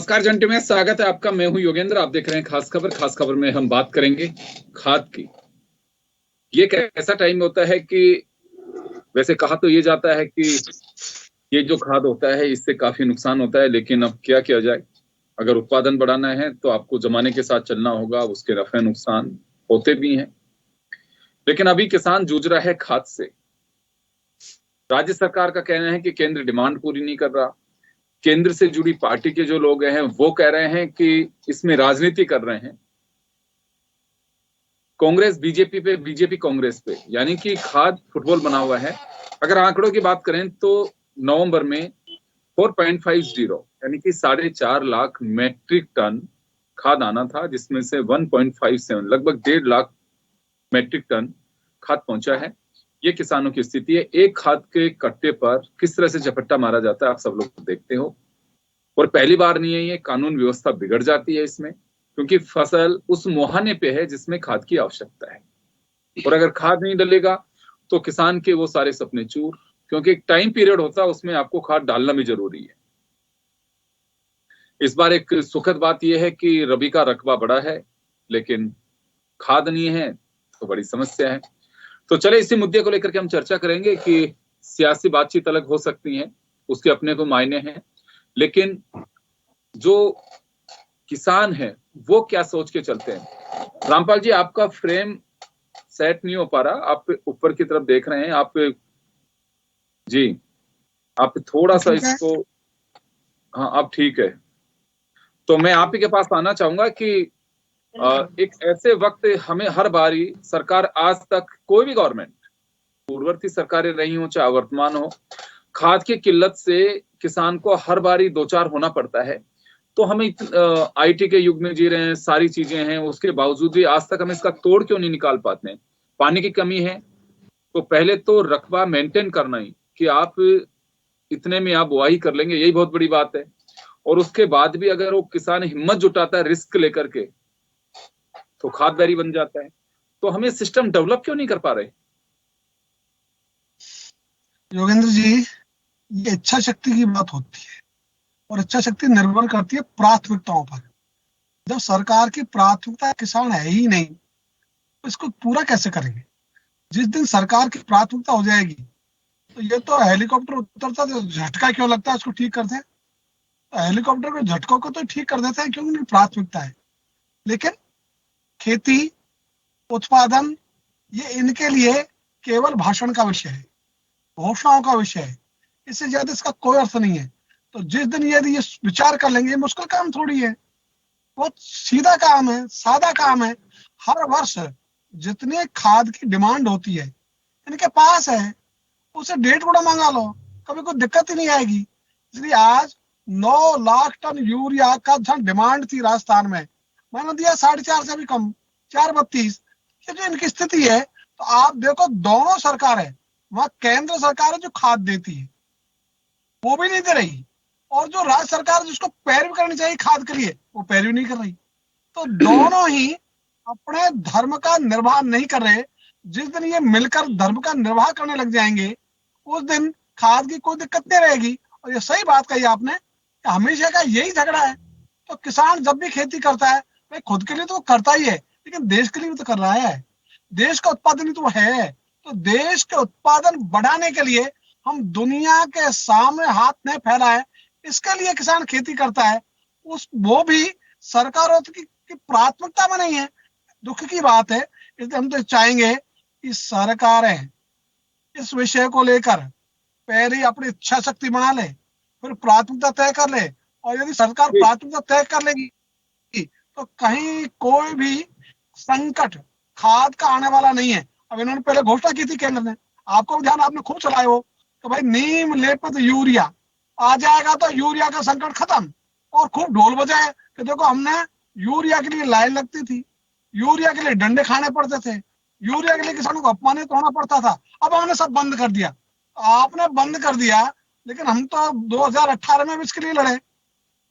नमस्कार जंटे में स्वागत है आपका। मैं हूं योगेंद्र। आप देख रहे हैं खास खबर। खास खबर में हम बात करेंगे खाद की। ये एक ऐसा टाइम होता है कि वैसे कहा तो ये जाता है कि ये जो खाद होता है इससे काफी नुकसान होता है, लेकिन अब क्या किया जाए। अगर उत्पादन बढ़ाना है तो आपको जमाने के साथ चलना होगा। उसके नफे नुकसान होते भी हैं, लेकिन अभी किसान जूझ रहा है खाद से। राज्य सरकार का कहना है कि केंद्र डिमांड पूरी नहीं कर रहा। केंद्र से जुड़ी पार्टी के जो लोग हैं वो कह रहे हैं कि इसमें राजनीति कर रहे हैं। कांग्रेस बीजेपी पे, बीजेपी कांग्रेस पे, यानी कि खाद फुटबॉल बना हुआ है। अगर आंकड़ों की बात करें तो नवंबर में 4.50 यानी कि 4.5 लाख मैट्रिक टन खाद आना था, जिसमें से 1.57 लगभग 1.5 लाख मैट्रिक टन खाद पहुंचा है। ये किसानों की स्थिति है। एक खाद के कट्टे पर किस तरह से झपट्टा मारा जाता है आप सब लोग देखते हो। और पहली बार नहीं है, ये कानून व्यवस्था बिगड़ जाती है इसमें, क्योंकि फसल उस मुहाने पे है जिसमें खाद की आवश्यकता है। और अगर खाद नहीं डलेगा तो किसान के वो सारे सपने चूर, क्योंकि एक टाइम पीरियड होता है उसमें आपको खाद डालना भी जरूरी है। इस बार एक सुखद बात यह है कि रबी का रकबा बड़ा है, लेकिन खाद नहीं है तो बड़ी समस्या है। तो चले इसी मुद्दे को लेकर के हम चर्चा करेंगे कि सियासी बातचीत अलग हो सकती है, उसके अपने को मायने हैं, लेकिन जो किसान है वो क्या सोच के चलते हैं। रामपाल जी, आपका फ्रेम सेट नहीं हो पा रहा, आप ऊपर की तरफ देख रहे हैं। आप जी, आप थोड़ा सा इसको, हाँ अब ठीक है। तो मैं आप ही के पास आना चाहूंगा कि एक ऐसे वक्त हमें हर बारी सरकार, आज तक कोई भी गवर्नमेंट, पूर्ववर्ती सरकारें रही हो चाहे वर्तमान हो, खाद की किल्लत से किसान को हर बारी दो चार होना पड़ता है। तो हम आईटी के युग में जी रहे हैं, सारी चीजें हैं, उसके बावजूद भी आज तक हम इसका तोड़ क्यों नहीं निकाल पाते हैं। पानी की कमी है, तो पहले तो रकबा मेंटेन करना ही, कि आप इतने में आप बुआई कर लेंगे, यही बहुत बड़ी बात है। और उसके बाद भी अगर वो किसान हिम्मत जुटाता है रिस्क लेकर के, तो खाददारी बन जाता है। तो हमें सिस्टम डेवलप क्यों नहीं कर पा रहे। योगेंद्र जी, ये इच्छा शक्ति की बात होती है और इच्छा शक्ति निर्भर करती है प्राथमिकताओं पर। जब सरकार की प्राथमिकता किसान है ही नहीं तो इसको पूरा कैसे करेंगे। जिस दिन सरकार की प्राथमिकता हो जाएगी तो ये तो हेलीकॉप्टर उतरता तो झटका क्यों लगता है, उसको ठीक करते हैं। तो हेलीकॉप्टर के झटकों को तो ठीक कर देते हैं क्योंकि उनकी प्राथमिकता है। लेकिन खेती, उत्पादन, ये इनके लिए केवल भाषण का विषय है, घोषणाओं का विषय है। इससे ज्यादा इसका कोई अर्थ नहीं है। तो जिस दिन यदि ये विचार कर लेंगे, मुश्किल काम थोड़ी है, बहुत सीधा काम है, सादा काम है। हर वर्ष जितने खाद की डिमांड होती है इनके पास है, उसे 1.5 गुना मंगा लो, कभी कोई दिक्कत ही नहीं आएगी। इसलिए आज 9 लाख टन यूरिया का जहां डिमांड थी राजस्थान में, मैंने दिया 4.5 से भी कम, 4.32। ये जो इनकी स्थिति है, तो आप देखो दोनों सरकार है, वहां केंद्र सरकार है जो खाद देती है वो भी नहीं दे रही, और जो राज्य सरकार जिसको पैरवी करनी चाहिए खाद के लिए वो पैरवी नहीं कर रही। तो दोनों ही अपने धर्म का निर्वाह नहीं कर रहे। जिस दिन ये मिलकर धर्म का निर्वाह करने लग जाएंगे उस दिन खाद की कोई दिक्कत नहीं रहेगी। और ये सही बात कही आपने कि हमेशा का यही झगड़ा है। तो किसान जब भी खेती करता है, भाई खुद के लिए तो वो करता ही है, लेकिन देश के लिए भी तो कर रहा है। देश का उत्पादन ही तो है। तो देश के उत्पादन बढ़ाने के लिए हम दुनिया के सामने हाथ नहीं फैलाए, इसके लिए किसान खेती करता है। वो भी सरकारों की प्राथमिकता में नहीं है। दुख की बात है। इसलिए हम तो चाहेंगे कि सरकारें इस विषय को लेकर पहले अपनी इच्छा शक्ति बना ले, फिर प्राथमिकता तय कर ले। और यदि सरकार प्राथमिकता तय कर लेगी तो कहीं कोई भी संकट खाद का आने वाला नहीं है। अब इन्होंने पहले घोषणा की थी केंद्र ने, आपको ध्यान, आपने खूब चलाए हो, तो भाई नीम लेपित यूरिया आ जाएगा तो यूरिया का संकट खत्म। और खूब ढोल बजाए कि देखो हमने यूरिया के लिए लाइन लगती थी, यूरिया के लिए डंडे खाने पड़ते थे, यूरिया के लिए किसानों को अपमानित होना पड़ता था। अब हमने सब बंद कर दिया। आपने बंद कर दिया, लेकिन हम तो 2018 में भी इसके लिए लड़े,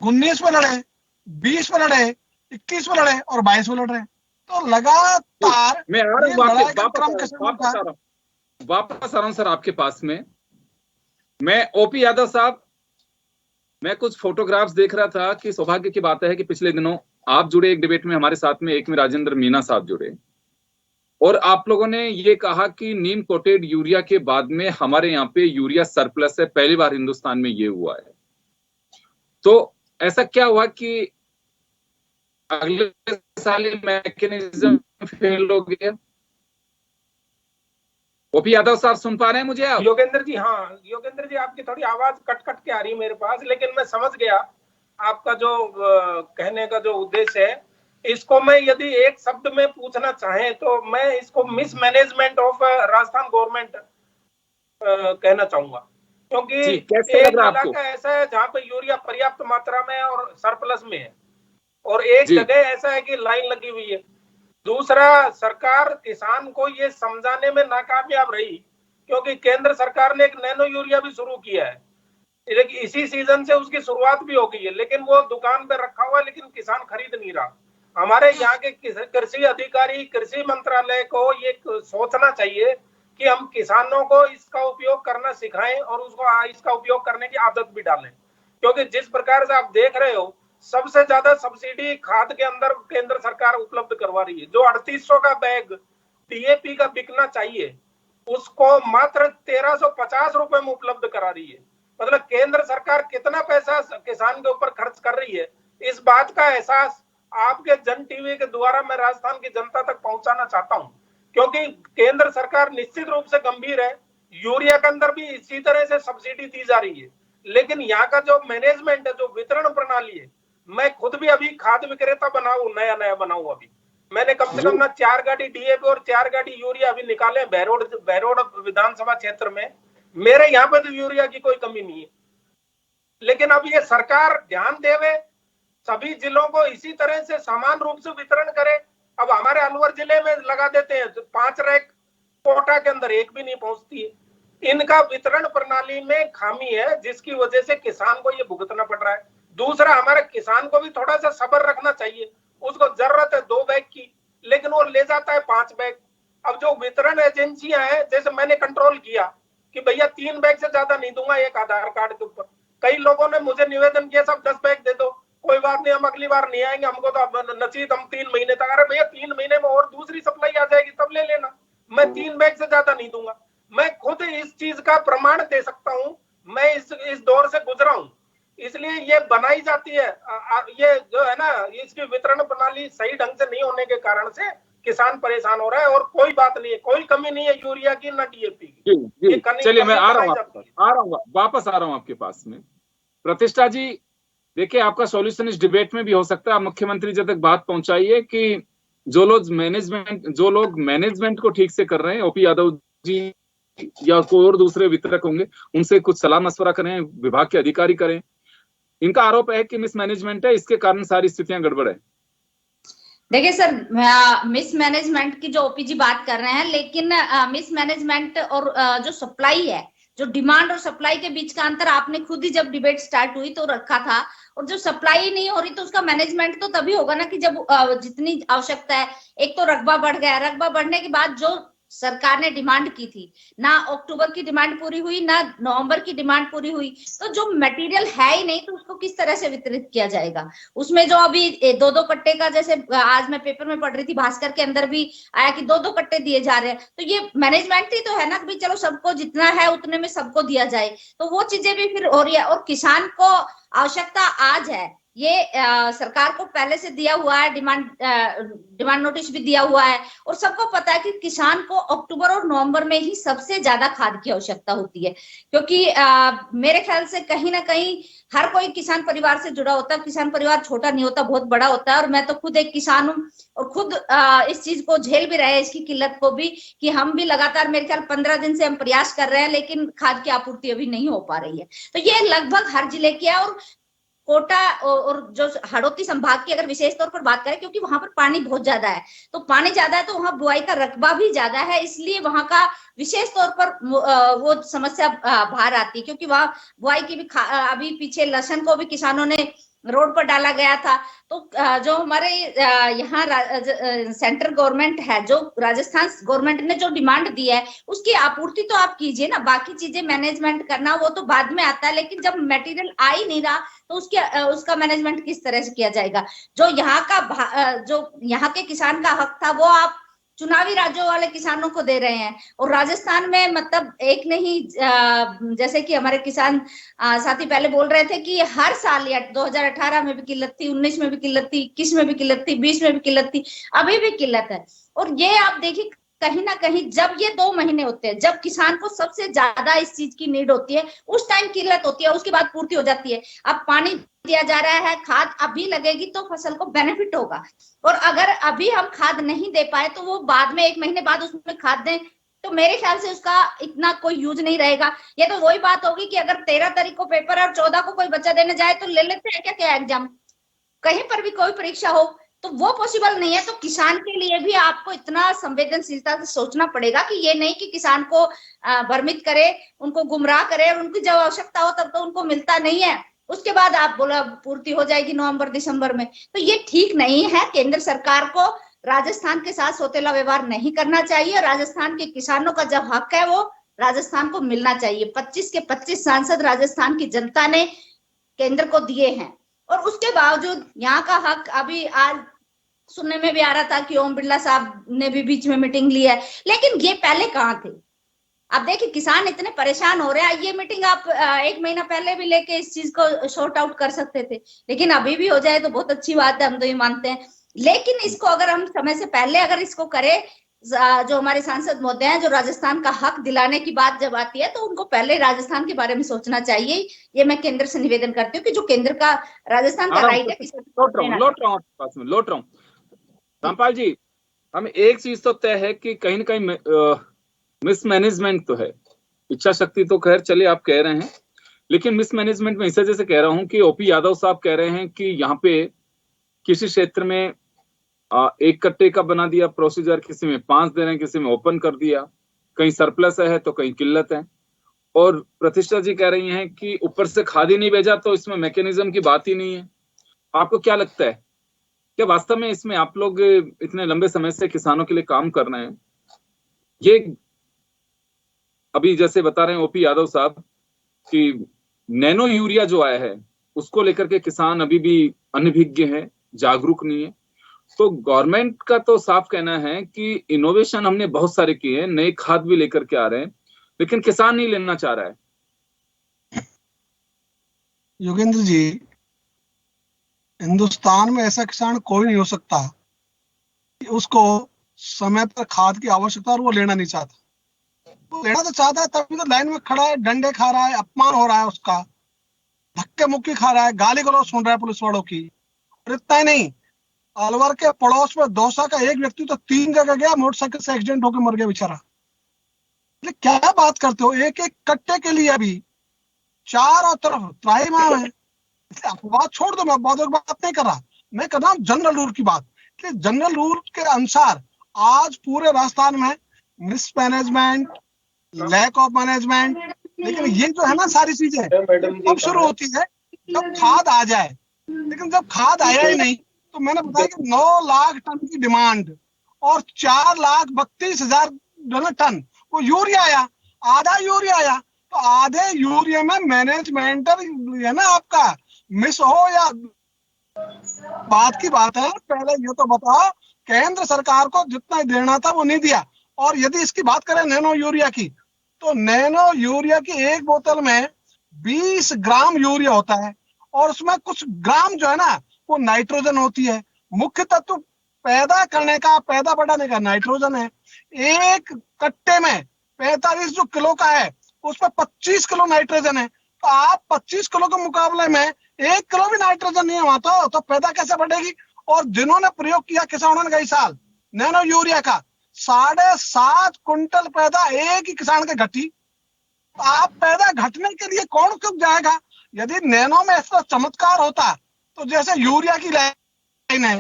19 में लड़े, 20 में लड़े, 21 में लड़े और 22 में लड़ रहे हैं। तो लगातार मैं ये लड़ाई का क्रम वापस आ रहा हूं सर आपके पास में। मैं ओपी यादव साहब, मैं कुछ फोटोग्राफ्स देख रहा था कि सौभाग्य की बात है कि पिछले दिनों आप जुड़े एक डिबेट में हमारे साथ में, एक में राजेंद्र मीना साहब जुड़े, और आप लोगों ने ये कहा कि नीम कोटेड यूरिया के बाद में हमारे यहाँ पे यूरिया सरप्लस है, पहली बार हिंदुस्तान में ये हुआ है। तो ऐसा क्या हुआ कि अगले साल ये मैकेनिज्म फेल हो गया? ओपी यादव साहब सुन पा रहे हैं मुझे आप? योगेंद्र जी, हाँ योगेंद्र जी, आपकी थोड़ी आवाज कट कट के आ रही है मेरे पास, लेकिन मैं समझ गया आपका जो कहने का जो उद्देश्य है। इसको मैं यदि एक शब्द में पूछना चाहे तो मैं इसको मिसमैनेजमेंट ऑफ राजस्थान गवर्नमेंट कहना चाहूंगा, क्योंकि एक इलाका ऐसा है जहाँ पे यूरिया पर्याप्त मात्रा में और सरप्लस में है, और एक जगह ऐसा है कि लाइन लगी हुई है। दूसरा, सरकार किसान को ये समझाने में नाकामयाब रही, क्योंकि केंद्र सरकार ने एक नैनो यूरिया भी शुरू किया है, लेकिन इसी सीजन से उसकी शुरुआत भी हो गई है, लेकिन वो दुकान पे रखा हुआ है, लेकिन किसान खरीद नहीं रहा। हमारे यहाँ के कृषि अधिकारी, कृषि मंत्रालय को ये सोचना चाहिए कि हम किसानों को इसका उपयोग करना सिखाएं और उसको इसका उपयोग करने की आदत भी डालें, क्योंकि जिस प्रकार से आप देख रहे हो सबसे ज्यादा सब्सिडी खाद के अंदर केंद्र सरकार उपलब्ध करवा रही है। जो 3800 का बैग डीएपी का बिकना चाहिए उसको मात्र 1350 रुपए में उपलब्ध करा रही है। मतलब केंद्र सरकार कितना पैसा किसान के ऊपर खर्च कर रही है, इस बात का एहसास आपके जन टीवी के द्वारा मैं राजस्थान की जनता तक पहुंचाना चाहता हूं, क्योंकि केंद्र सरकार निश्चित रूप से गंभीर है। यूरिया के अंदर भी इसी तरह से सब्सिडी दी जा रही है, लेकिन यहाँ का जो मैनेजमेंट है, जो वितरण प्रणाली है, मैं खुद भी अभी खाद विक्रेता बनाऊं, नया बनाऊं। अभी मैंने कम से कम 4 गाड़ी डीएपी और 4 गाड़ी यूरिया अभी निकाले बहरोड विधानसभा क्षेत्र में। मेरे यहाँ पे तो यूरिया की कोई कमी नहीं है, लेकिन अब ये सरकार ध्यान देवे, सभी जिलों को इसी तरह से समान रूप से वितरण करे। अब हमारे अलवर जिले में लगा देते हैं 5 रैक, कोटा के अंदर एक भी नहीं पहुंचती है। इनका वितरण प्रणाली में खामी है, जिसकी वजह से किसान को ये भुगतना पड़ रहा है। दूसरा, हमारे किसान को भी थोड़ा सा सब्र रखना चाहिए। उसको जरूरत है 2 बैग की, लेकिन वो ले जाता है 5 बैग। अब जो वितरण एजेंसियां हैं, जैसे मैंने कंट्रोल किया कि भैया 3 बैग से ज्यादा नहीं दूंगा एक आधार कार्ड के ऊपर। कई लोगों ने मुझे निवेदन किया, सब 10 बैग दे दो, कोई बात नहीं, हम अगली बार नहीं आएंगे, हमको तो नसीब, हम 3 महीने तक। अरे भैया 3 महीने में और दूसरी सप्लाई आ जाएगी, तब ले लेना। मैं 3 बैग से ज्यादा नहीं दूंगा। मैं खुद इस चीज का प्रमाण दे सकता हूं, मैं इस दौर से गुजरा हूं, इसलिए ये बनाई जाती है। ये जो है ना, इसकी वितरण प्रणाली सही ढंग से नहीं होने के कारण से किसान परेशान हो रहा है, और कोई बात नहीं है, कोई कमी नहीं है यूरिया की ना डीएपी की। चलिए मैं आ रहा हूँ, वापस आ रहा हूँ आपके पास में। प्रतिष्ठा जी, देखिए आपका सॉल्यूशन इस डिबेट में भी हो सकता है। आप मुख्यमंत्री जी तक बात पहुंचाइए कि जो लोग मैनेजमेंट को ठीक से कर रहे हैं, ओपी यादव जी या कोई और दूसरे वितरक होंगे, उनसे कुछ सलाह मशवरा करें, विभाग के अधिकारी करें। इनका आरोप है कि मिसमैनेजमेंट है, इसके कारण सारी स्थितियां गड़बड़ है। देखिए सर, मिसमैनेजमेंट की जो ओपी जी बात कर रहे हैं, लेकिन मिसमैनेजमेंट और जो सप्लाई है, जो डिमांड और सप्लाई के बीच का अंतर आपने खुद ही जब डिबेट स्टार्ट हुई तो रखा था। और जब सप्लाई नहीं हो रही तो उसका मैनेजमेंट तो तभी होगा ना कि जब जितनी आवश्यकता है। एक तो रकबा बढ़ गया, रकबा बढ़ने के बाद जो सरकार ने डिमांड की थी, ना अक्टूबर की डिमांड पूरी हुई, ना नवंबर की डिमांड पूरी हुई, तो जो मटेरियल है ही नहीं तो उसको किस तरह से वितरित किया जाएगा। उसमें जो अभी 2-2 कट्टे का, जैसे आज मैं पेपर में पढ़ रही थी, भास्कर के अंदर भी आया कि 2-2 कट्टे दिए जा रहे हैं। तो ये मैनेजमेंट ही तो है ना कि चलो सबको जितना है उतने में सबको दिया जाए, तो वो चीजें भी फिर हो रही है। और किसान को आवश्यकता आज है, ये सरकार को पहले से दिया हुआ है, डिमांड नोटिस भी दिया हुआ है, और सबको पता है कि किसान को अक्टूबर और नवंबर में ही सबसे ज्यादा खाद की आवश्यकता होती है। क्योंकि मेरे ख्याल से कहीं ना कहीं हर कोई किसान परिवार से जुड़ा होता है। किसान परिवार छोटा नहीं होता, बहुत बड़ा होता है। और मैं तो खुद एक किसान हूँ और खुद इस चीज को झेल भी रहे हैं, इसकी किल्लत को भी, कि हम भी लगातार मेरे ख्याल 15 दिन से हम प्रयास कर रहे हैं, लेकिन खाद की आपूर्ति अभी नहीं हो पा रही है। तो ये लगभग हर जिले की है। और कोटा और जो हड़ौती संभाग की अगर विशेष तौर पर बात करें, क्योंकि वहां पर पानी बहुत ज्यादा है, तो पानी ज्यादा है तो वहां बुआई का रकबा भी ज्यादा है, इसलिए वहां का विशेष तौर पर वो समस्या बाहर आती है। क्योंकि वहां बुआई की भी अभी पीछे लहसुन को भी किसानों ने रोड पर डाला गया था। तो जो हमारे यहाँ सेंट्रल गवर्नमेंट है, जो राजस्थान गवर्नमेंट ने जो डिमांड दी है उसकी आपूर्ति तो आप कीजिए ना, बाकी चीजें मैनेजमेंट करना वो तो बाद में आता है, लेकिन जब मटेरियल आ ही नहीं रहा तो उसका मैनेजमेंट किस तरह से किया जाएगा। जो यहाँ के किसान का हक था वो आप चुनावी राज्यों वाले किसानों को दे रहे हैं। और राजस्थान में मतलब एक नहीं, जैसे कि हमारे किसान साथी पहले बोल रहे थे कि हर साल या 2018 में भी किल्लत थी, 19 में भी किल्लत थी, 21 में भी किल्लत थी, 20 में भी किल्लत थी, अभी भी किल्लत है। और ये आप देखिए कहीं ना कहीं जब ये 2 महीने होते हैं जब किसान को सबसे ज्यादा इस चीज की नीड होती है, उस टाइम किल्लत होती है, उसके बाद पूर्ति हो जाती है। अब पानी दिया जा रहा है, खाद अभी लगेगी तो फसल को बेनिफिट होगा, और अगर अभी हम खाद नहीं दे पाए तो वो बाद में 1 महीने बाद उसमें खाद दें तो मेरे ख्याल से उसका इतना कोई यूज नहीं रहेगा। ये तो वही बात होगी कि अगर 13 तारीख को पेपर और 14 को कोई बच्चा देने जाए तो ले लेते हैं क्या एग्जाम, कहीं पर भी कोई परीक्षा हो, तो वो पॉसिबल नहीं है। तो किसान के लिए भी आपको इतना संवेदनशीलता से सोचना पड़ेगा कि ये नहीं कि किसान को भ्रमित करे, उनको गुमराह करे, और उनकी जब आवश्यकता हो तब तो उनको मिलता नहीं है, उसके बाद आप बोला पूर्ति हो जाएगी नवंबर दिसंबर में, तो ये ठीक नहीं है। केंद्र सरकार को राजस्थान के साथ सौतेला व्यवहार नहीं करना चाहिए। राजस्थान के किसानों का जो हक है वो राजस्थान को मिलना चाहिए। 25 के 25 सांसद राजस्थान की जनता ने केंद्र को दिए हैं, और उसके बावजूद यहाँ का हक, अभी आज सुनने में भी आ रहा था कि ओम बिरला साहब ने भी बीच में मीटिंग ली है, लेकिन ये पहले कहाँ थे। अब देखिए किसान इतने परेशान हो रहे हैं, ये मीटिंग आप 1 महीना पहले भी लेके इस चीज को शॉर्ट आउट कर सकते थे, लेकिन अभी भी हो जाए तो बहुत अच्छी बात है, हम तो ये मानते हैं। लेकिन इसको अगर हम समय से पहले अगर इसको करें, जो हमारे सांसद महोदय हैं, जो राजस्थान का हक दिलाने की बात जब आती है तो उनको पहले राजस्थान के बारे में सोचना चाहिए। ये मैं केंद्र से निवेदन करती हूँ कि जो केंद्र का राजस्थान का राइट है। लौट रहा हूँ रामपाल जी, हम एक चीज तो तय है कि कहीं ना कहीं मिसमैनेजमेंट तो है, इच्छा शक्ति तो खैर चले आप कह रहे हैं, लेकिन मिसमैनेजमेंट में इसे जैसे कह रहा हूं कि ओपी यादव साहब कह रहे हैं कि यहाँ पे किसी क्षेत्र में 1 कट्टे का बना दिया प्रोसीजर, किसी में 5 दे रहे हैं, किसी में ओपन कर दिया, कहीं सरप्लस है तो कहीं किल्लत है। और प्रतिष्ठा जी कह रही हैं कि ऊपर से खाद ही नहीं भेजा तो इसमें मैकेनिज्म की बात ही नहीं है। आपको क्या लगता है, क्या वास्तव में इसमें आप लोग इतने लंबे समय से किसानों के लिए काम कर रहे हैं, ये अभी जैसे बता रहे हैं ओपी यादव साहब कि नैनो यूरिया जो आया है उसको लेकर के किसान अभी भी अनभिज्ञ है, जागरूक नहीं है, तो गवर्नमेंट का तो साफ कहना है कि इनोवेशन हमने बहुत सारे किए हैं, नए खाद भी लेकर के आ रहे हैं, लेकिन किसान नहीं लेना चाह रहा है। योगेंद्र जी, हिंदुस्तान में ऐसा किसान कोई नहीं हो सकता कि उसको समय पर खाद की आवश्यकता और वो लेना नहीं चाहता। वो लेना तो चाहता है, तभी तो लाइन में खड़ा है, डंडे खा रहा है, अपमान हो रहा है, उसका धक्के मुक्की खा रहा है, गाली गलौज सुन रहा है पुलिस वालों की। और इतना ही नहीं, अलवर के पड़ोस में दौसा का एक व्यक्ति तो 3 जगह गया, मोटरसाइकिल से एक्सीडेंट होकर मर गया बेचारा। क्या बात करते हो, एक एक कट्टे के लिए अभी चारों तरफ त्राहिमाम है। बात छोड़ दो, मैं बात नहीं कर रहा, मैं कर रहा हूँ जनरल रूल की बात। कि जनरल रूल के अनुसार आज पूरे राजस्थान में मिसमैनेजमेंट, लैक ऑफ मैनेजमेंट, लेकिन ये जो है ना सारी चीजें अब शुरू होती है जब खाद आ जाए। लेकिन जब खाद आया ही नहीं तो मैंने बताया कि 9 लाख टन की डिमांड और 4,32,000 टन वो यूरिया आया, आधा यूरिया आया, तो आधे यूरिया में मैनेजमेंट है ना आपका मिस हो या बात की बात है। पहले ये तो बताओ, केंद्र सरकार को जितना देना था वो नहीं दिया। और यदि इसकी बात करें नैनो यूरिया की, तो नैनो यूरिया की एक बोतल में 20 ग्राम यूरिया होता है और उसमें कुछ ग्राम जो है ना वो नाइट्रोजन होती है। मुख्य तत्व पैदा करने का, पैदा बढ़ाने का नाइट्रोजन है। एक कट्टे में 45 जो किलो का है उसमें 25 किलो नाइट्रोजन है। तो आप 25 किलो के मुकाबले में 1 किलो भी नाइट्रोजन नहीं है वहां, तो पैदा कैसे बढ़ेगी। और जिन्होंने प्रयोग किया किसानों ने, कई साल नैनो यूरिया का 7.5 कुंटल पैदा एक ही किसान के घटी। आप पैदा घटने के लिए कौन क्यों जाएगा। यदि नैनो में ऐसा चमत्कार होता तो जैसे यूरिया की लाइन है,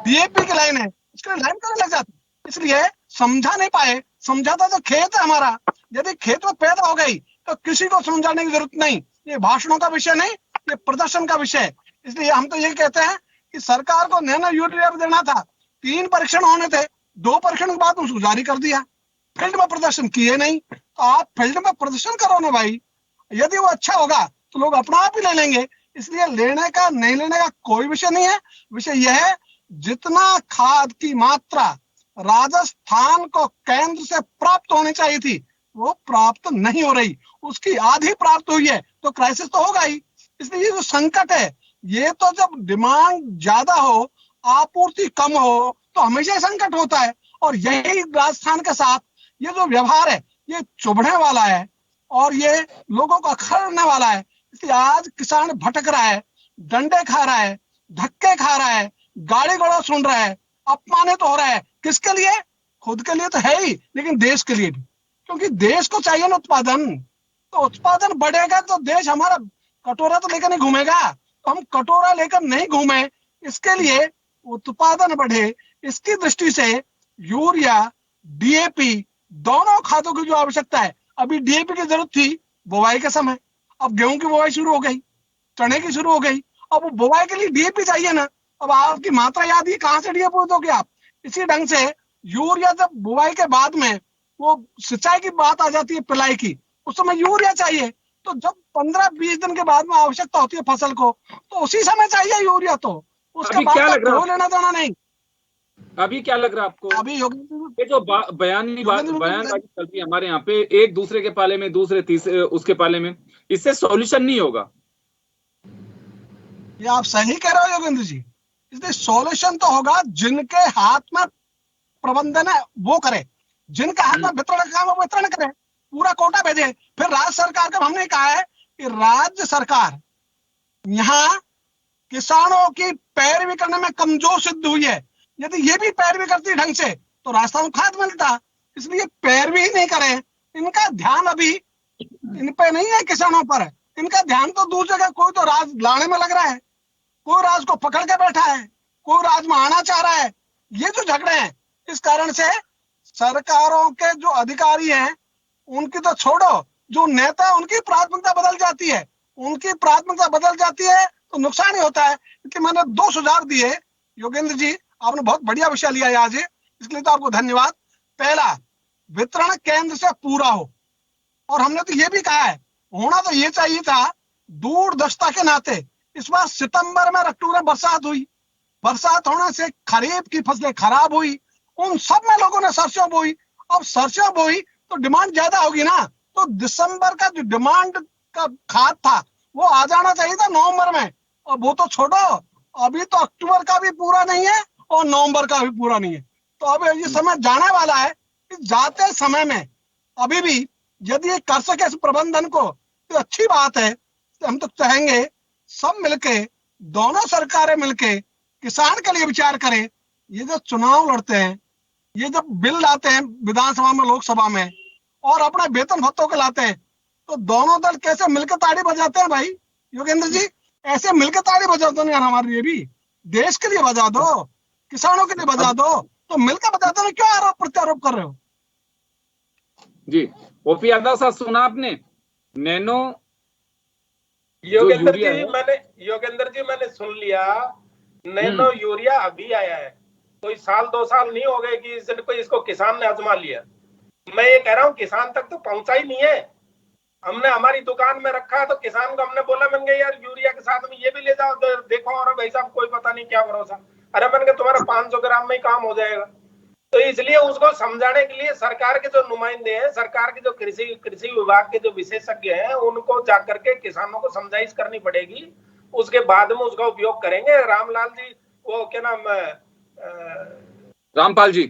डीएपी की लाइन है, उसके लिए लाइन करने लग जाती। इसलिए समझा नहीं पाए, समझाता तो खेत है हमारा, यदि खेत में पैदा हो गई तो किसी को समझाने की जरूरत नहीं। ये भाषणों का विषय नहीं, ये प्रदर्शन का विषय है। इसलिए हम तो यही कहते हैं कि सरकार को नैनो यूरिया देना था, 3 परीक्षण होने थे, 2 परीक्षण के बाद उसको जारी कर दिया, फील्ड में प्रदर्शन किए नहीं। तो आप फील्ड में प्रदर्शन करो ना भाई, यदि वो अच्छा होगा तो लोग अपना आप ही ले लेंगे। इसलिए लेने का नहीं लेने का कोई विषय नहीं है, विषय यह है जितना खाद की मात्रा राजस्थान को केंद्र से प्राप्त होनी चाहिए थी वो प्राप्त नहीं हो रही, उसकी आधी प्राप्त हुई है, तो क्राइसिस तो होगा ही। इसलिए ये जो संकट है, ये तो जब डिमांड ज्यादा हो, आपूर्ति कम हो, तो हमेशा संकट होता है। और यही राजस्थान के साथ ये जो व्यवहार है ये चुभने वाला है और ये लोगों को अखरने वाला है। इसलिए आज किसान भटक रहा है, डंडे खा रहा है, धक्के खा रहा है, गाली गलौज सुन रहा है, अपमानित हो रहा है। किसके लिए? खुद के लिए तो है ही, लेकिन देश के लिए भी, क्योंकि देश को चाहिए ना उत्पादन। तो उत्पादन बढ़ेगा तो देश हमारा कटोरा तो लेकर नहीं घूमेगा। तो हम कटोरा लेकर नहीं घूमे, इसके लिए उत्पादन बढ़े, इसकी दृष्टि से यूरिया, डीएपी दोनों खादों की जो आवश्यकता है, अभी डीएपी की जरूरत थी बुवाई के समय, अब गेहूं की बुवाई शुरू हो गई, चने की शुरू हो गई, अब वो बुवाई के लिए डीएपी चाहिए ना। अब आपकी मात्रा याद है, कहां से डीएपी दोगे आप? इसी ढंग से यूरिया जब बुवाई के बाद में वो सिंचाई की बात आ जाती है, पिलाई की, उस समय यूरिया चाहिए। तो जब 15-20 दिन के बाद में आवश्यकता होती है फसल को, तो उसी समय चाहिए यूरिया। तो उसके बाद कोई लेना देना नहीं। अभी क्या लग रहा है आपको? अभी ये जो बयानबाजी चल रही है हमारे यहाँ पे, एक दूसरे के पाले में, दूसरे तीसरे उसके पाले में, इससे सॉल्यूशन नहीं होगा। ये आप सही कह रहे हो योगेंद्र जी। इसलिए सॉल्यूशन तो होगा जिनके हाथ में प्रबंधन है वो करे, जिनके हाथ में वितरण का काम है वो वितरण करे, पूरा कोटा भेजे। फिर राज्य सरकार का हमने कहा है कि राज्य सरकार यहाँ किसानों की पैरवी करने में कमजोर सिद्ध हुई है। यदि ये भी पैरवी करती ढंग से तो राजस्थान को खाद मिलता। इसलिए पैरवी ही नहीं करें, इनका ध्यान अभी इन पे नहीं है, किसानों पर। इनका ध्यान तो दूसरी जगह, कोई तो राज लाने में लग रहा है, कोई राज को पकड़ के बैठा है, कोई राज में आना चाह रहा है। ये जो झगड़े हैं, इस कारण से सरकारों के जो अधिकारी हैं उनकी तो छोड़ो, जो नेता उनकी प्राथमिकता बदल जाती है, उनकी प्राथमिकता बदल जाती है तो नुकसान ही होता है। इसलिए मैंने 2 सुझाव दिए। योगेंद्र जी, आपने बहुत बढ़िया विषय लिया है आज, इसके लिए तो आपको धन्यवाद। पहला, वितरण केंद्र से पूरा हो, और हमने तो ये भी कहा है होना तो ये चाहिए था दूरदर्शिता के नाते। इस बार सितंबर में, अक्टूबर में बरसात हुई, बरसात होने से खरीफ की फसलें खराब हुई, उन सब में लोगों ने सरसों बोई। अब सरसों बोई तो डिमांड ज्यादा होगी ना, तो दिसंबर का जो डिमांड का खाद था वो आ जाना चाहिए था नवंबर में। और वो तो छोड़ो, अभी तो अक्टूबर का भी पूरा नहीं है और नवंबर का भी पूरा नहीं है। तो अब ये समय जाने वाला है, जाते समय में अभी भी यदि ये कर सके इस प्रबंधन को तो अच्छी बात है। तो हम तो चाहेंगे सब मिलके, दोनों सरकारें मिलके किसान के लिए विचार करें। ये जो चुनाव लड़ते हैं, ये जब बिल लाते हैं विधानसभा में, लोकसभा में, और अपना वेतन भत्तों के लाते हैं, तो दोनों दल कैसे मिलकर ताड़ी बजाते हैं भाई। योगेंद्र जी, ऐसे मिलकर ताड़ी बजा दो यार, हमारे लिए भी, देश के लिए बजा दो, किसानों के लिए बजा दो। तो मिलकर बजाते हैं, क्यों आरोप प्रत्यारोप कर रहे हो? जी, ओपी यादव साहब, सुना आपने? नैनो योगेंद्र जी मैंने सुन लिया। नैनो यूरिया अभी आया है, कोई 1-2 साल नहीं हो गए कि इसको किसान ने आजमा लिया। मैं ये कह रहा हूँ किसान तक तो पहुंचा ही नहीं है। हमने हमारी दुकान में रखा है तो किसान को हमने बोला, मैंने कहा यार यूरिया के साथ में ये भी ले जाओ, तो देखो और भाई साहब कोई पता नहीं क्या भरोसा। अरे मैंने कहा तुम्हारा 500 ग्राम में ही काम हो जाएगा। तो इसलिए उसको समझाने के लिए सरकार के जो नुमाइंदे हैं, सरकार के जो कृषि विभाग के जो विशेषज्ञ हैं, उनको जाकर के किसानों को समझाइश करनी पड़ेगी। उसके बाद में उसका उपयोग करेंगे। रामलाल जी, वो क्या नाम, रामपाल जी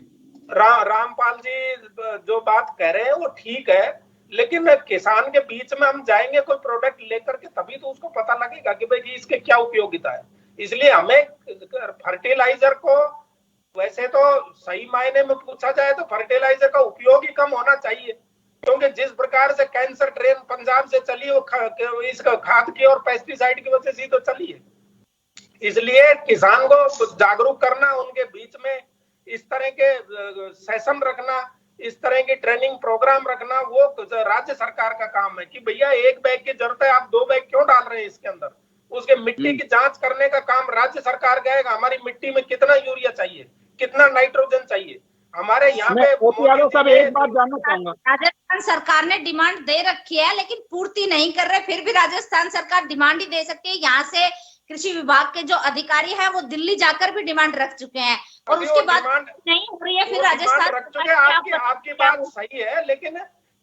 जो बात कह रहे हैं वो ठीक है, लेकिन किसान के बीच में हम जाएंगे कोई प्रोडक्ट लेकर के, तभी तो उसको पता लगेगा कि भाई इसके क्या उपयोगिता है। इसलिए हमें फर्टिलाइजर को, वैसे तो सही मायने में पूछा जाए तो फर्टिलाइजर का उपयोग ही कम होना चाहिए, क्योंकि जिस प्रकार से कैंसर ट्रेन पंजाब से चली वो इसका खाद की और पेस्टिसाइड की वजह से तो चली है। इसलिए किसान को जागरूक करना, उनके बीच में इस तरह के सेशन रखना, इस तरह की ट्रेनिंग प्रोग्राम रखना, वो राज्य सरकार का काम है कि भैया 1 बैग की जरूरत है, आप 2 बैग क्यों डाल रहे हैं इसके अंदर। उसके मिट्टी की जांच करने का काम राज्य सरकार करेगा। हमारी मिट्टी में कितना यूरिया चाहिए, कितना नाइट्रोजन चाहिए, हमारे यहाँ पे यादव साहब एक बात जानना चाहूंगा। राजस्थान सरकार ने डिमांड दे रखी है लेकिन पूर्ति नहीं कर रहे, फिर भी राजस्थान सरकार डिमांड ही दे सकती है। यहाँ से कृषि विभाग के जो अधिकारी हैं वो दिल्ली जाकर भी डिमांड रख चुके हैं और उसके बाद नहीं हो रही है। फिर राजस्थान रख चुके हैं। आपकी बात सही है, लेकिन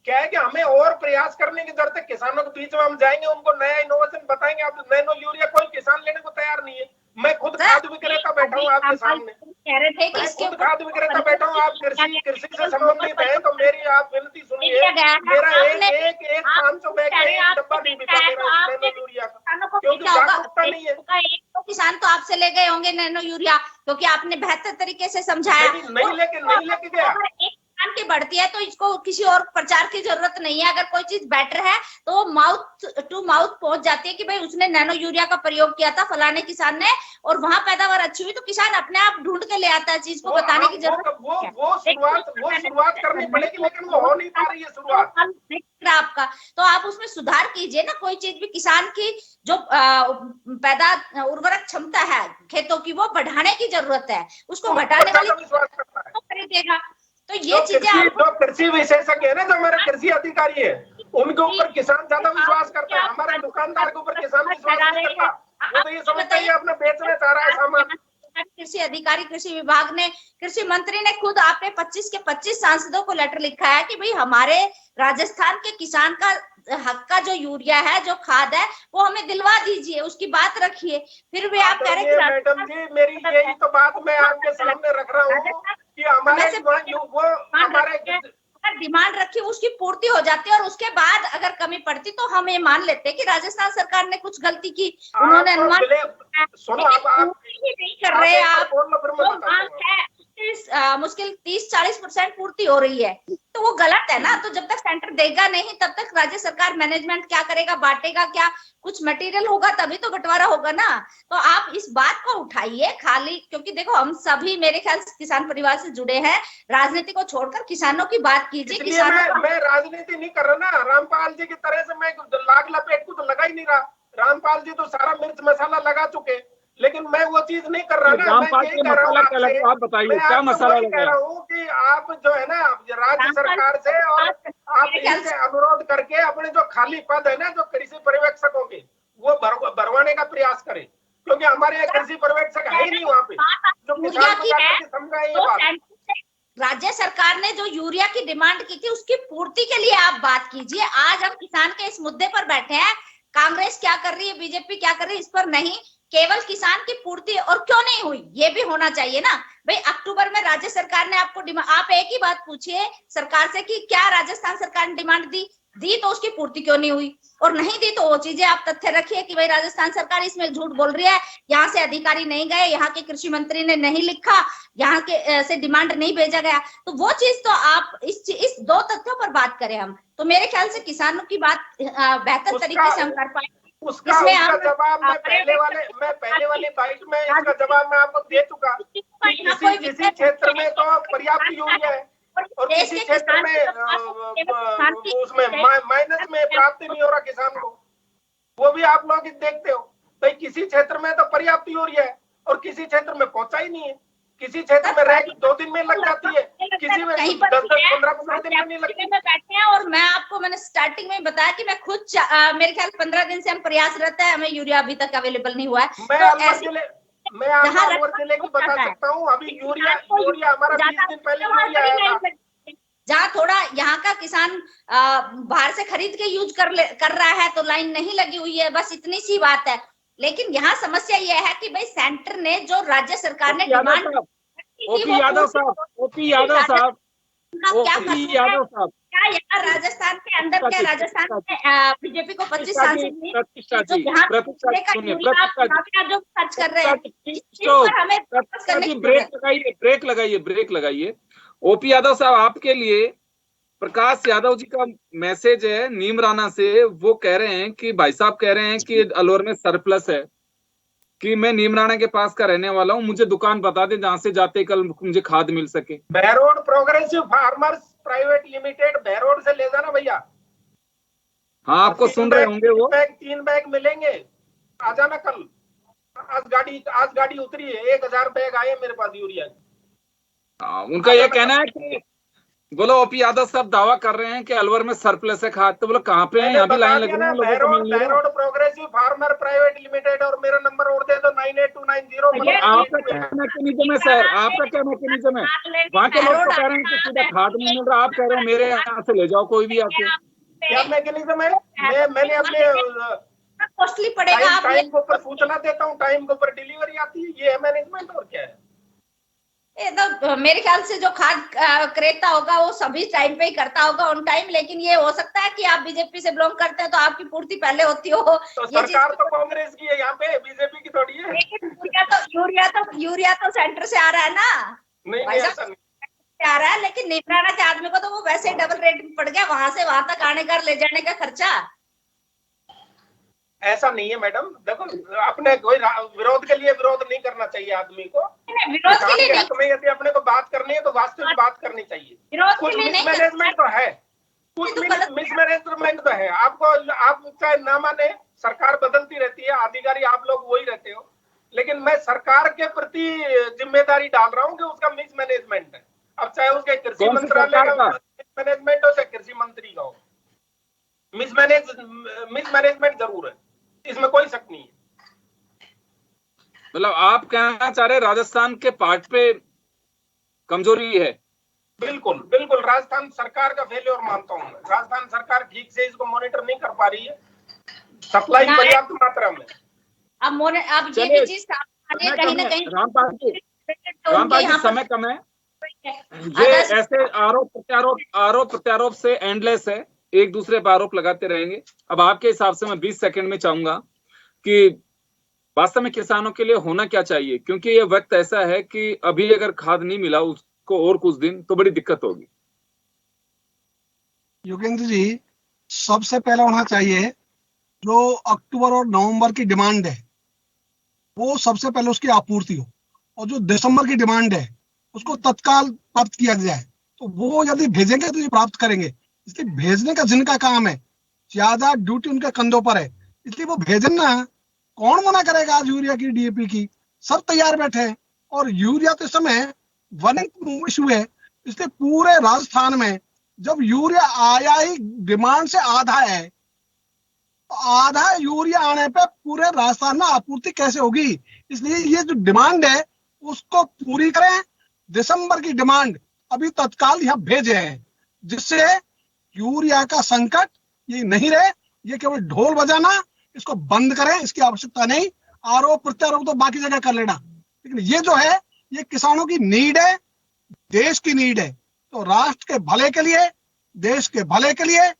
क्या है कि हमें और प्रयास करने की जरूरत है। किसानों के बीच में हम जाएंगे, उनको नया इनोवेशन बताएंगे। अब नैनो यूरिया कोई किसान लेने को तैयार नहीं है। मैं खुद खाद विक्रेता बैठा हूँ आपके सामने, कह रहे थे कि इसके खाद विक्रेता बैठा हूँ। आप कृषि से संबंधित है तो मेरी आप विनती सुनिए। मेरा एक 500 बैग का एक डब्बा नहीं बिका मेरा नैनो यूरिया का, क्योंकि जागरूकता नहीं है। एक किसान तो आपसे ले गए होंगे नैनो यूरिया, क्योंकि आपने बेहतर तरीके से समझाया। नहीं लेके गया। की बढ़ती है तो इसको किसी और प्रचार की जरूरत नहीं है। अगर कोई चीज बेटर है तो माउथ टू माउथ पहुंच जाती है कि भाई उसने नैनो यूरिया का प्रयोग किया था फलाने किसान ने और वहां पैदावार अच्छी हुई, तो किसान अपने आप ढूंढ के ले आता है। चीज को बताने की जरूरत वो शुरुआत करनी पड़ेगी, लेकिन वो हो नहीं पा रही है शुरुआत आपका। तो आप उसमें सुधार कीजिए ना। कोई चीज भी किसान की जो पैदा उर्वरक क्षमता है खेतों की वो बढ़ाने की जरूरत है, उसको घटाने वाली खरीदेगा। तो ये चीजें जो कृषि विशेषज्ञ है ना, जो हमारे कृषि अधिकारी है, उनके ऊपर किसान ज्यादा विश्वास करता है। हमारे दुकानदार के ऊपर किसान विश्वास नहीं करता। वो तो ये समझता है अपना बेचना चाह रहा है सामान। कृषि अधिकारी, कृषि विभाग ने, कृषि मंत्री ने खुद आपने 25 के 25 सांसदों को लेटर लिखा है कि भाई हमारे राजस्थान के किसान का हक का जो यूरिया है, जो खाद है, वो हमें दिलवा दीजिए, उसकी बात रखिए। फिर भी आप कह रहे हैं मैडम जी, मेरी यही तो बात मैं आपके सामने रख रहा हूँ कि हमारे डिमांड रखी उसकी पूर्ति हो जाती है और उसके बाद अगर कमी पड़ती तो हम ये मान लेते हैं कि राजस्थान सरकार ने कुछ गलती की, उन्होंने अनुमान नहीं कर रहे। आप मुश्किल 30-40% पूर्ति हो रही है तो वो गलत है ना। तो जब तक सेंटर देगा नहीं तब तक राज्य सरकार मैनेजमेंट क्या करेगा, बांटेगा क्या, कुछ मटेरियल होगा तभी तो बंटवारा होगा ना। तो आप इस बात को उठाइए खाली, क्योंकि देखो हम सभी मेरे ख्याल से किसान परिवार से जुड़े हैं। राजनीति को छोड़कर किसानों की बात कीजिए। किसानों मैं राजनीति नहीं कर रहा ना। रामपाल जी की तरह से मैं लाग लपेट को तो लगा ही नहीं रहा। रामपाल जी तो सारा मिर्च मसाला लगा चुके, लेकिन मैं वो चीज नहीं कर रहा ना। मैं यही कह रहा हूँ, आप बताइए क्या मसाला कह रहा हूँ कि आप जो है ना राज्य सरकार से और आप इनसे अनुरोध करके अपने जो खाली पद है ना, जो कृषि पर्यवेक्षकों के, वो भरवाने का प्रयास करें, क्योंकि हमारे यहाँ कृषि पर्यवेक्षक है ही नहीं वहाँ पे जो किसान समझाए ये बात। राज्य सरकार ने जो यूरिया की डिमांड की थी उसकी पूर्ति के लिए आप बात कीजिए। आज हम किसान के इस मुद्दे पर बैठे हैं, कांग्रेस क्या कर रही है, बीजेपी क्या कर रही है, इस पर नहीं, केवल किसान की पूर्ति। और क्यों नहीं हुई ये भी होना चाहिए ना भाई। अक्टूबर में राज्य सरकार ने आपको आप एक ही बात पूछिए सरकार से कि क्या राजस्थान सरकार ने डिमांड दी तो उसकी पूर्ति क्यों नहीं हुई, और नहीं दी तो वो चीजें आप तथ्य रखिए कि भाई राजस्थान सरकार इसमें झूठ बोल रही है, यहाँ से अधिकारी नहीं गए, यहाँ के कृषि मंत्री ने नहीं लिखा, यहाँ के से डिमांड नहीं भेजा गया। तो वो चीज तो आप इस दो तथ्यों पर बात करें हम, तो मेरे ख्याल से किसानों की बात बेहतर तरीके से हम कर पाए। उसका जवाब मैं पहले वाली बाइट में इसका जवाब मैं आपको दे चुका। किसी क्षेत्र में तो पर्याप्त यूरिया है और किसी क्षेत्र में उसमें माइनस में प्राप्ति नहीं हो रहा किसान को, वो भी आप लोग देखते हो। भाई किसी क्षेत्र में तो पर्याप्त यूरिया है और किसी क्षेत्र में पहुंचा ही नहीं है। किसी क्षेत्र में रैक 2 दिन में लग जाती है, किसी में 10-15 दिन में नहीं लगती। बैठे हैं और मैंने स्टार्टिंग में बताया कि मैं खुद मेरे ख्याल 15 दिन से हम प्रयासरत है, हमें यूरिया अभी तक अवेलेबल नहीं हुआ है। मैं आपको जिले की बता सकता हूँ, अभी यूरिया हमारा 20 दिन पहले यूरिया आया था। जहाँ थोड़ा यहाँ का किसान बाहर से खरीद के यूज कर रहा है तो लाइन नहीं लगी हुई है, बस इतनी सी बात है। लेकिन यहाँ समस्या यह है कि भाई सेंटर ने जो राज्य सरकार ने डिमांड ओपी यादव साहब क्या यहाँ राजस्थान के अंदर क्या राजस्थान में बीजेपी को 25 साल से जो खर्च कर रहे हैं, ब्रेक लगाइए। ओपी यादव साहब, आपके लिए प्रकाश यादव जी का मैसेज है नीम राणा से। वो कह रहे हैं कि भाई साहब कह रहे हैं कि अलवर में सरप्लस है, कि मैं नीम राणा के पास का रहने वाला हूँ, मुझे दुकान बता दे जहाँ से जाते कल मुझे खाद मिल सके। Behror progressive farmers private limited, Behror से ले जाना भैया। हाँ, आपको सुन रहे होंगे वो। 3 बैग मिलेंगे आ जाना कल। आज गाड़ी उतरी है, 1000 बैग आए मेरे पास यूरिया के। उनका ये कहना है कि बोलो ओपी यादव साहब दावा कर रहे हैं कि अलवर में सरप्लस है खाद, तो बोलो कहाँ पे है? यहाँ भी लाइन लग रही है लोगों को मिल रहा है। प्रोग्रेसिव फार्मर प्राइवेट लिमिटेड, और मेरा नंबर और दे दो 98290। आपका क्या मैकेनिज्म है सर? आपका क्या मैकेनिज्म है? वहाँ के लोग तो कह रहे हैं कि सीधा खाद नहीं मिल रहा, आप कह रहे हो मेरे यहाँ से ले जाओ कोई भी आके। क्या मैकेनिज्म है? मैंने अपने कॉस्टली पड़ेगा। टाइम के ऊपर सूचना देता हूँ, टाइम के ऊपर डिलीवरी आती है, ये है मैनेजमेंट और क्या है? ये तो मेरे ख्याल से जो खाद क्रेता होगा वो सभी टाइम पे ही करता होगा, ऑन टाइम। लेकिन ये हो सकता है कि आप बीजेपी से बिलोंग करते हैं तो आपकी पूर्ति पहले होती हो। तो सरकार तो कांग्रेस की है, यहाँ पे बीजेपी की थोड़ी है। लेकिन यूरिया तो सेंटर से आ रहा है ना। नहीं, ऐसा नहीं आ रहा है, लेकिन निपटाना के आदमी को तो वो वैसे डबल रेट पड़ गया, वहां से वहां तक आने का ले जाने का खर्चा। ऐसा नहीं है मैडम, देखो अपने कोई विरोध के लिए विरोध नहीं करना चाहिए आदमी को। विरोध के लिए नहीं, यदि अपने को बात करनी है तो वास्तविक बात करनी चाहिए। कुछ मिसमैनेजमेंट तो है, कुछ मिसमैनेजमेंट तो है। आपको आप चाहे ना माने, सरकार बदलती रहती है, अधिकारी आप लोग वही रहते हो, लेकिन मैं सरकार के प्रति जिम्मेदारी डाल रहा हूँ कि उसका मिसमैनेजमेंट है। अब चाहे उसके कृषि मंत्रालय का मिसमैनेजमेंट हो, चाहे कृषि मंत्री का हो, मिसमैनेजमेंट जरूर है, इसमें कोई शक नहीं है। मतलब आप कहना चाह रहे राजस्थान के पार्ट पे कमजोरी है? बिल्कुल बिल्कुल, राजस्थान सरकार का फेलियर मानता हूं मैं। राजस्थान सरकार ठीक से इसको मॉनिटर नहीं कर पा रही है, सप्लाई पर्याप्त मात्रा में। अब ये भी चीज कहीं ना कहीं रामपाल जी समय कम है, ये ऐसे आरोप प्रत्यारोप से एंडलेस है, एक दूसरे पर आरोप लगाते रहेंगे। अब आपके हिसाब से मैं 20 सेकंड में चाहूंगा कि वास्तव में किसानों के लिए होना क्या चाहिए, क्योंकि ये वक्त ऐसा है कि अभी अगर खाद नहीं मिला उसको और कुछ दिन तो बड़ी दिक्कत होगी। योगेंद्र जी, सबसे पहले होना चाहिए जो अक्टूबर और नवंबर की डिमांड है वो सबसे पहले उसकी आपूर्ति हो, और जो दिसंबर की डिमांड है उसको तत्काल प्राप्त किया जाए। तो वो यदि भेजेंगे तो ये प्राप्त करेंगे, इसलिए भेजने का जिनका काम है, ज्यादा ड्यूटी उनके कंधों पर है, इसलिए वो भेजन ना। कौन मना करेगा? आज यूरिया की, डीएपी की सब तैयार बैठे हैं, और यूरिया के समय वनिंग इशू है, इसलिए पूरे राजस्थान में जब यूरिया आया ही डिमांड से आधा है, तो आधा यूरिया आने पे पूरे राजस्थान में आपूर्ति कैसे होगी? इसलिए ये जो डिमांड है उसको पूरी करें। दिसंबर की डिमांड अभी तत्काल यहाँ भेजे हैं, जिससे यूरिया का संकट ये नहीं रहे। ये केवल ढोल बजाना, इसको बंद करें, इसकी आवश्यकता नहीं। आरोप प्रत्यारोप तो बाकी जगह कर लेना, लेकिन ये जो है ये किसानों की नीड है, देश की नीड है। तो राष्ट्र के भले के लिए, देश के भले के लिए,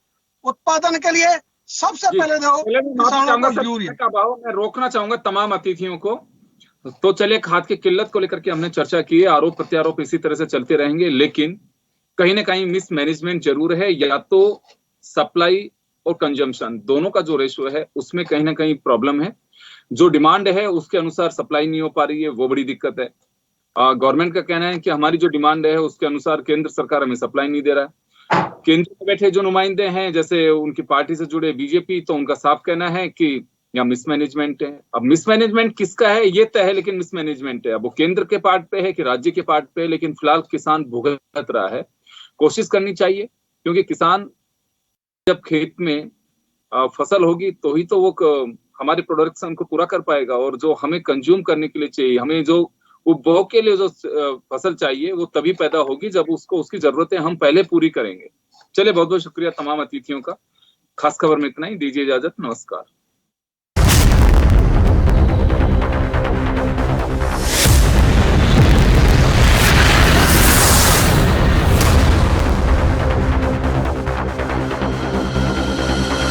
उत्पादन के लिए सबसे पहले दो किसानों को यूरिया का भाव। मैं रोकना चाहूंगा तमाम अतिथियों को। तो चलिए, खाद की किल्लत को लेकर के हमने चर्चा की है, आरोप प्रत्यारोप इसी तरह से चलते रहेंगे, लेकिन कहीं ना कहीं मिसमैनेजमेंट जरूर है। या तो सप्लाई और कंजम्पशन दोनों का जो रेशियो है उसमें कहीं ना कहीं प्रॉब्लम है। जो डिमांड है उसके अनुसार सप्लाई नहीं हो पा रही है, वो बड़ी दिक्कत है। गवर्नमेंट का कहना है कि हमारी जो डिमांड है उसके अनुसार केंद्र सरकार हमें सप्लाई नहीं दे रहा है। केंद्र में बैठे जो नुमाइंदे हैं, जैसे उनकी पार्टी से जुड़े बीजेपी, तो उनका साफ कहना है कि या मिसमैनेजमेंट है। अब मिसमैनेजमेंट किसका है ये तय है, लेकिन मिसमैनेजमेंट है, अब वो केंद्र के पार्ट पे है कि राज्य के पार्ट पे है, लेकिन फिलहाल किसान भुगत रहा है। कोशिश करनी चाहिए, क्योंकि किसान जब खेत में फसल होगी तो ही तो वो हमारे प्रोडक्शन को पूरा कर पाएगा, और जो हमें कंज्यूम करने के लिए चाहिए, हमें जो उपभोग के लिए जो फसल चाहिए वो तभी पैदा होगी जब उसको उसकी जरूरतें हम पहले पूरी करेंगे। चलिए, बहुत बहुत शुक्रिया तमाम अतिथियों का। खास खबर में इतना ही, दीजिए इजाजत, नमस्कार।